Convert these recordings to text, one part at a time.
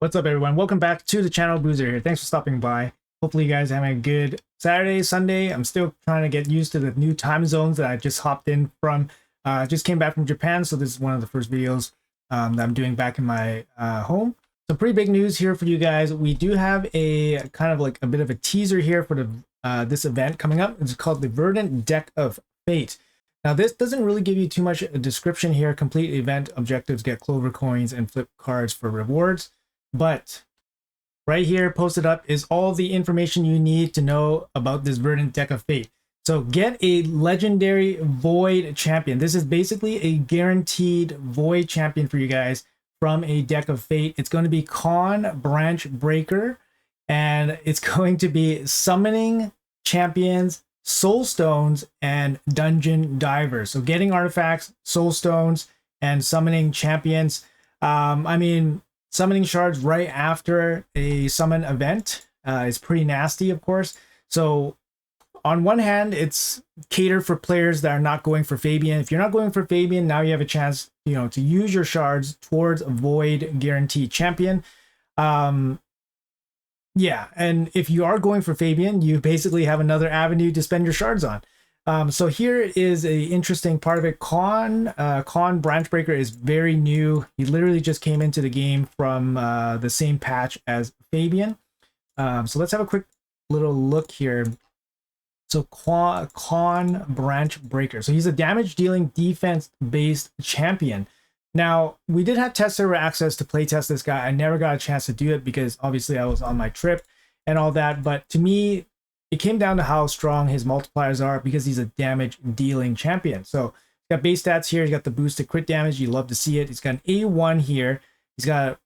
What's up, everyone? Welcome back to the channel. Boozer here. Thanks for stopping by. Hopefully you guys are having a good Saturday, Sunday. I'm still trying to get used to the new time zones that I just hopped in from. Just came back from Japan, so this is one of the first videos that I'm doing back in my home. So pretty big news here for you guys. We do have a kind of like a bit of a teaser here for the this event coming up. It's called the Verdant Deck of Fate. Now, this doesn't really give you too much a description here. Complete event objectives, get clover coins, and flip cards for rewards. But right here posted up is all the information you need to know about this Verdant Deck of Fate. So get a legendary Void champion. This is basically a guaranteed Void champion for you guys from a Deck of Fate. It's going to be Con Branch Breaker, and it's going to be summoning champions, soul stones, and dungeon divers. So getting artifacts, soul stones, and summoning champions. Summoning shards right after a summon event is pretty nasty, of course. So on one hand, it's catered for players that are not going for Fabian. If you're not going for Fabian, now you have a chance, to use your shards towards a Void guaranteed champion. Yeah, and if you are going for Fabian, you basically have another avenue to spend your shards on. So here is a interesting part of it. Con Branchbreaker is very new. He literally just came into the game from the same patch as Fabian. So let's have a quick little look here. So Con Branchbreaker. So he's a damage dealing defense based champion. Now, we did have test server access to playtest this guy. I never got a chance to do it because obviously I was on my trip and all that. But to me, it came down to how strong his multipliers are because he's a damage dealing champion. So he's got base stats here. He's got the boosted crit damage. You love to see it. He's got an A1 here. He's got,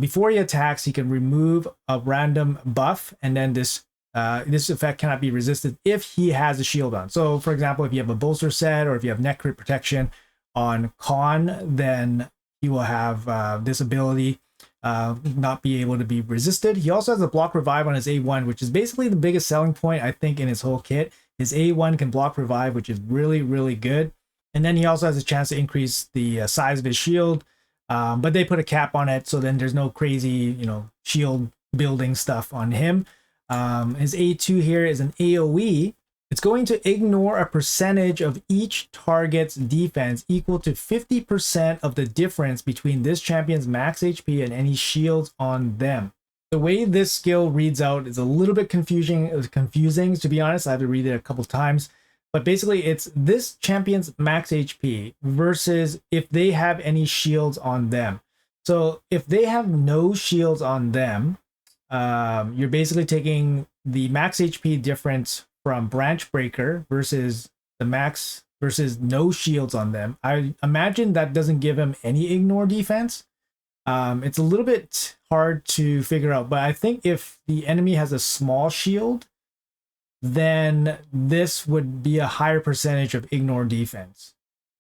before he attacks, he can remove a random buff. And then this effect cannot be resisted if he has a shield on. So for example, if you have a bolster set or if you have net crit protection on Con, then he will have this ability not be able to be resisted. He also has a block revive on his A1, which is basically the biggest selling point I think in his whole kit. His A1 can block revive, which is really, really good. And then he also has a chance to increase the size of his shield, but they put a cap on it, so then there's no crazy, shield building stuff on him. His A2 here is an AoE. It's going to ignore a percentage of each target's defense equal to 50% of the difference between this champion's max HP and any shields on them. The way this skill reads out is a little bit confusing, to be honest. I have to read it a couple times. But basically, it's this champion's max HP versus if they have any shields on them. So if they have no shields on them, you're basically taking the max HP difference from Branch Breaker versus the max versus no shields on them. I imagine that doesn't give him any ignore defense. It's a little bit hard to figure out, but I think if the enemy has a small shield, then this would be a higher percentage of ignore defense.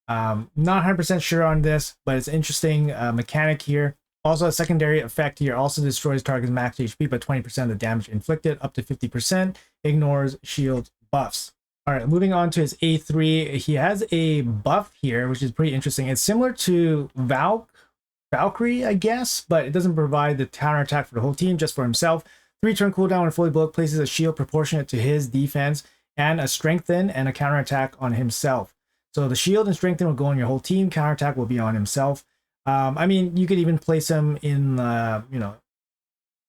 Not 100% sure on this, but it's an interesting mechanic here. Also, a secondary effect here also destroys target's max HP, but 20% of the damage inflicted, up to 50%, ignores shield buffs. All right, moving on to his A3. He has a buff here, which is pretty interesting. It's similar to Valkyrie, I guess, but it doesn't provide the counterattack for the whole team, just for himself. 3-turn cooldown when fully booked, places a shield proportionate to his defense, and a strengthen and a counterattack on himself. So the shield and strengthen will go on your whole team, counterattack will be on himself. You could even place him in,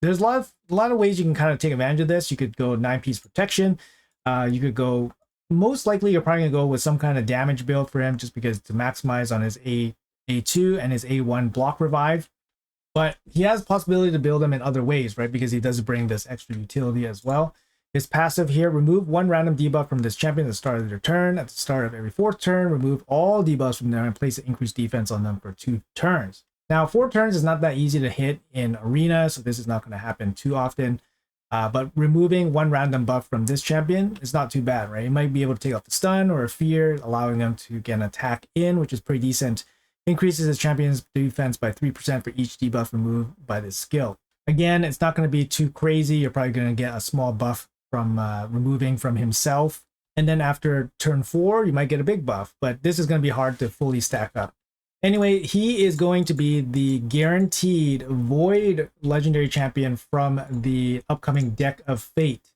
there's a lot of ways you can kind of take advantage of this. You could go 9-piece protection. You could go, most likely you're probably gonna go with some kind of damage build for him just because to maximize on his A2 and his A1 block revive. But he has possibility to build him in other ways, right? Because he does bring this extra utility as well. His passive here, remove one random debuff from this champion at the start of their turn. At the start of every 4th turn, remove all debuffs from there and place an increased defense on them for 2 turns. Now, 4 turns is not that easy to hit in Arena, so this is not going to happen too often. But removing one random buff from this champion is not too bad, right? You might be able to take off the stun or a fear, allowing them to get an attack in, which is pretty decent. Increases his champion's defense by 3% for each debuff removed by this skill. Again, it's not going to be too crazy. You're probably going to get a small buff from removing from himself. And then after turn 4, you might get a big buff, but this is going to be hard to fully stack up. Anyway, he is going to be the guaranteed Void Legendary Champion from the upcoming Deck of Fate.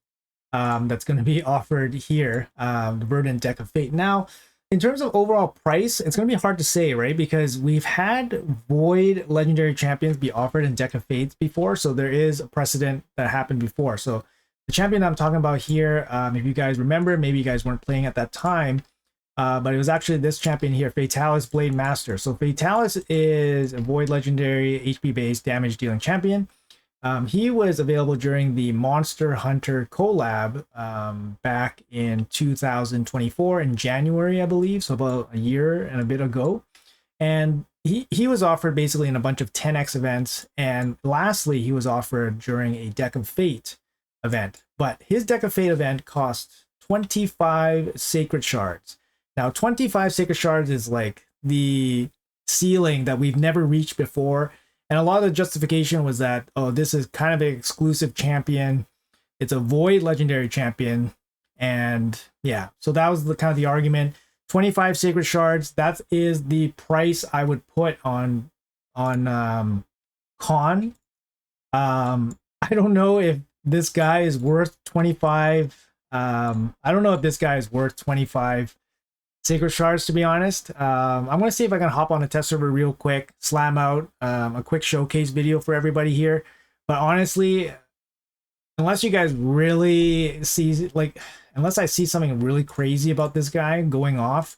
That's going to be offered here, the Verdant Deck of Fate. Now, in terms of overall price, it's going to be hard to say, right? Because we've had Void Legendary Champions be offered in Deck of Fates before, so there is a precedent that happened before. So the champion I'm talking about here, if you guys remember, maybe you guys weren't playing at that time, but it was actually this champion here, Fatalis Blade Master. So Fatalis is a Void Legendary HP-based damage dealing champion. He was available during the Monster Hunter collab back in 2024 in January, I believe, so about a year and a bit ago. And he was offered basically in a bunch of 10x events. And lastly, he was offered during a Deck of Fate event. But his Deck of Fate event cost 25 Sacred Shards. Now, 25 Sacred Shards is like the ceiling that we've never reached before. And a lot of the justification was that, oh, this is kind of an exclusive champion. It's a Void Legendary champion. And yeah, so that was the kind of the argument. 25 Sacred Shards, that is the price I would put on Khan. I don't know if this guy is worth 25. I don't know if this guy is worth 25 Sacred Shards, to be honest. I'm going to see if I can hop on a test server real quick, slam out a quick showcase video for everybody here. But honestly, unless you guys really see, like, unless I see something really crazy about this guy going off,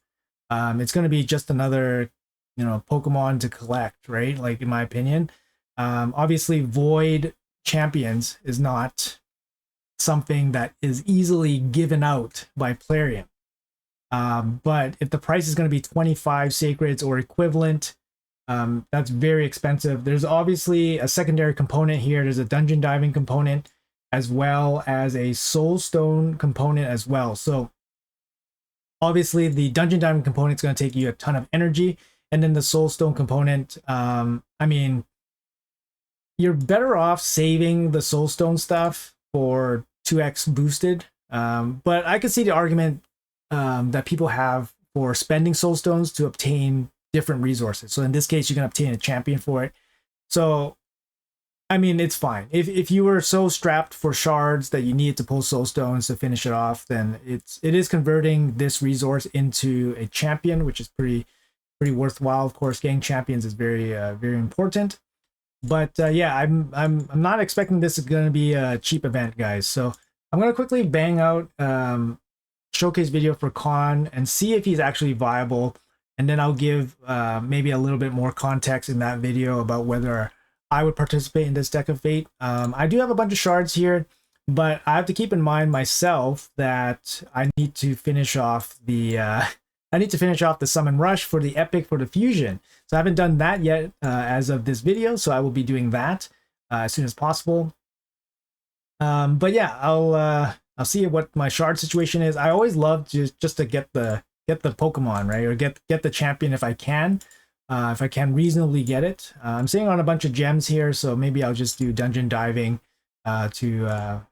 it's going to be just another, you know, Pokemon to collect, right? Like, in my opinion. Obviously, Void Champions is not something that is easily given out by Plarium. But if the price is going to be 25 Sacreds or equivalent, that's very expensive. There's obviously a secondary component here. There's a dungeon diving component as well as a soul stone component as well. So obviously the dungeon diving component is going to take you a ton of energy, and then the soul stone component, I mean, you're better off saving the soul stone stuff for 2x boosted. But I could see the argument that people have for spending soul stones to obtain different resources. So in this case, you can obtain a champion for it. So I mean, it's fine. If you were so strapped for shards that you needed to pull soul stones to finish it off, then it is converting this resource into a champion, which is pretty worthwhile. Of course, getting champions is very very important. But yeah, I'm not expecting this is going to be a cheap event, guys. So I'm going to quickly bang out showcase video for Khan and see if he's actually viable, and then I'll give maybe a little bit more context in that video about whether I would participate in this Deck of Fate. I do have a bunch of shards here, but I have to keep in mind myself that I need to finish off the Summon Rush for the Epic for the Fusion. So I haven't done that yet as of this video, so I will be doing that as soon as possible. But yeah, I'll see what my shard situation is. I always love just to get the Pokemon, right, or get the champion if I can reasonably get it. I'm sitting on a bunch of gems here, so maybe I'll just do dungeon diving to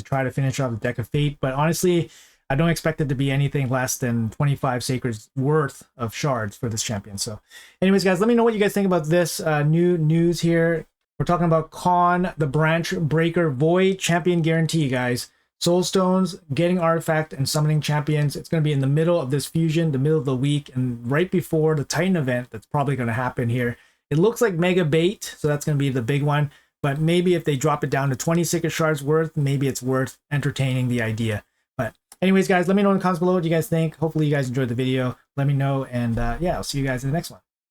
try to finish off the Deck of Fate. But honestly, I don't expect it to be anything less than 25 Sacreds worth of shards for this champion. So anyways, guys, let me know what you guys think about this new news here. We're talking about Khan, the Branch Breaker Void Champion Guarantee, guys. Soul Stones, getting Artifact, and summoning champions. It's going to be in the middle of this fusion, the middle of the week, and right before the Titan event that's probably going to happen here. It looks like Mega Bait, so that's going to be the big one. But maybe if they drop it down to 20 Sacred Shards worth, maybe it's worth entertaining the idea. But anyways, guys, let me know in the comments below what you guys think. Hopefully you guys enjoyed the video. Let me know, and yeah, I'll see you guys in the next one.